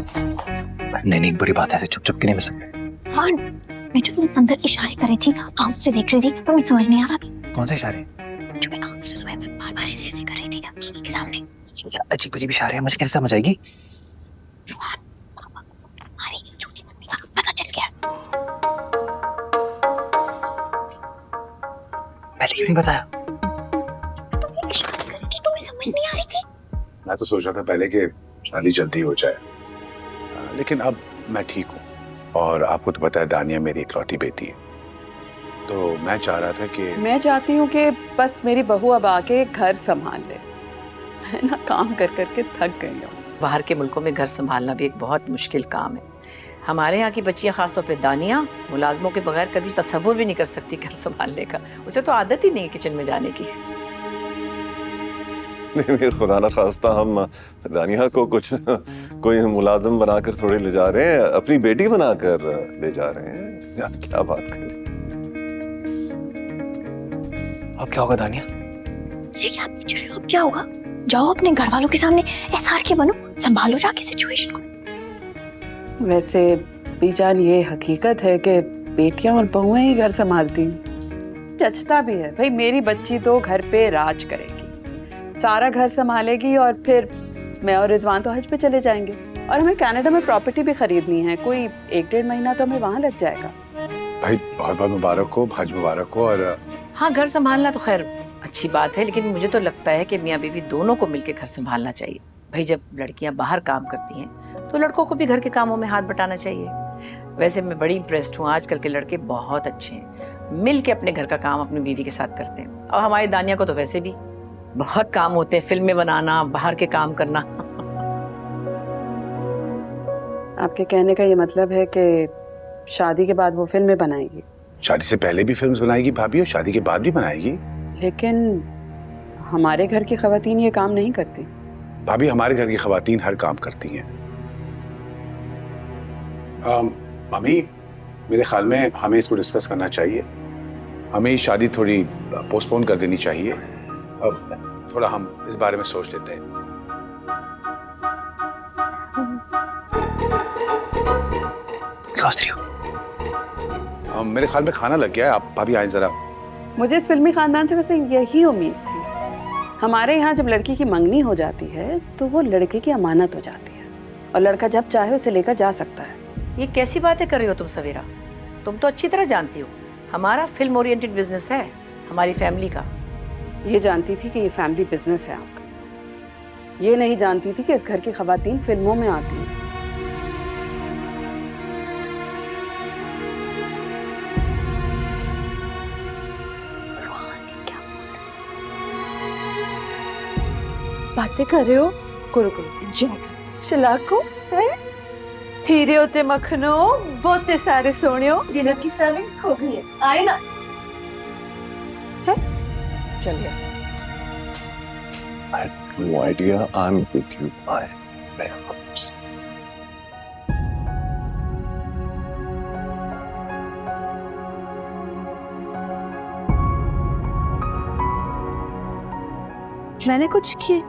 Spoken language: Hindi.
नहीं नहीं, बुरी बात है, ऐसे चुप चुप के नहीं मिल सकते। हाँ, मैं जो तुम्हें अंदर इशारे कर रही थी, आंख से देख रही थी, तुम्हें समझ नहीं आ रहा था? कौन से इशारे? जो मैं आंख से तुम्हें बार बार ऐसे ऐसे कर रही थी पापा के सामने। अजीब अजीब इशारे हैं, मुझे कैसे समझ आएगी? अरे झूठी मत दिखा, पता चल गया। पहले क्यों नहीं बताया? तुमने इशारे कर रही थी, तुम्हें समझ नहीं आ रही थी? मैं तो सोच रहा था पहले कि शादी जल्दी हो जाए, लेकिन अब मैं ठीक हूँ। और आपको तो पता है दानिया मेरी इकलौती बेटी है, तो मैं चाह रहा था कि मैं चाहती हूँ कि बस मेरी बहू अब आके घर संभाल ले। है ना, काम कर करके थक गई हूँ। बाहर के मुल्कों में घर संभालना भी एक बहुत मुश्किल काम है। हमारे यहाँ की बच्चियाँ, खासतौर पे दानिया, मुलाजमों के बगैर कभी तसव्वुर भी नहीं कर सकती घर संभालने का। उसे तो आदत ही नहीं है किचन में जाने की। नहीं, खुदा ना खास्ता हम दानिया को कुछ कोई मुलाजिम बनाकर थोड़े ले जा रहे हैं, अपनी बेटी बनाकर ले जा रहे हैं। आप क्या बात कर रहे हैं? अब क्या होगा दानिया? जी क्या आप पूछ रहे हो? अब क्या होगा? जाओ अपने घर वालों के सामने एसआर के बनो, संभालो जाके सिचुएशन को। वैसे बीजान, ये हकीकत है कि बेटियां और बहुएं ही घर संभालती हैं। जचता भी है भाई, मेरी बच्ची तो घर पे राज करेगी, सारा घर संभालेगी, और फिर मैं और रिजवान तो हज पे चले जाएंगे। और हमें कनाडा में प्रॉपर्टी भी खरीदनी है, कोई 1-1.5 महीना तो हमें वहां लग जाएगा। भाई बहुत बहुत मुबारक हो, हज मुबारक हो। और हाँ, घर संभालना तो खैर अच्छी बात है, लेकिन मुझे तो लगता है कि मियाँ बीवी दोनों को मिलकर घर संभालना चाहिए। भाई जब लड़कियां बाहर काम करती हैं तो लड़कों को भी घर के कामों में हाथ बटाना चाहिए। वैसे मैं बड़ी इम्प्रेस्ड हूँ, आजकल के लड़के बहुत अच्छे हैं, मिल के अपने घर का काम अपनी बीवी के साथ करते हैं। और हमारी दानिया को तो वैसे भी बहुत काम होते हैं, फिल्में बनाना, बाहर के काम करना। आपके कहने का ये मतलब है कि शादी के बाद वो फिल्में बनाएगी? शादी से पहले भी फिल्म्स बनाएगी भाभी, और शादी के बाद भी बनाएगी। लेकिन हमारे घर की खवातीन ये काम नहीं करती। भाभी हमारे घर की खवातीन हर काम करती हैं। मम्मी, मेरे ख्याल में हमें इसको डिस्कस करना चाहिए। हमें शादी थोड़ी पोस्टपोन कर देनी चाहिए। अब थोड़ा हम इस बारे में सोच लेते हैं। क्यों हंस रही हो? मेरे ख्याल में खाना लग गया है, आप भाभी आए जरा। मुझे इस फिल्मी खानदान से वैसे यही उम्मीद थी। हमारे यहाँ जब लड़की की मंगनी हो जाती है तो वो लड़के की अमानत हो जाती है, और लड़का जब चाहे उसे लेकर जा सकता है। ये कैसी बातें कर रही हो तुम सवेरा? तुम तो अच्छी तरह जानती हो हमारा फिल्म ओरिएंटेड बिजनेस है, हमारी फैमिली का। ये जानती थी कि ये फैमिली बिजनेस है आपका, ये नहीं जानती थी कि इस घर की खवातीन फिल्मों में आती हैं। बातें कर रहे हो? करो करो, एंजॉय करो। शलाको है, हीरे होते मखनो, बहुते सारे सोनियो। डिनर की सर्विंग हो गई है, आए ना। है चलिए। I have no idea. I'm with you. I never. मैंने कुछ किए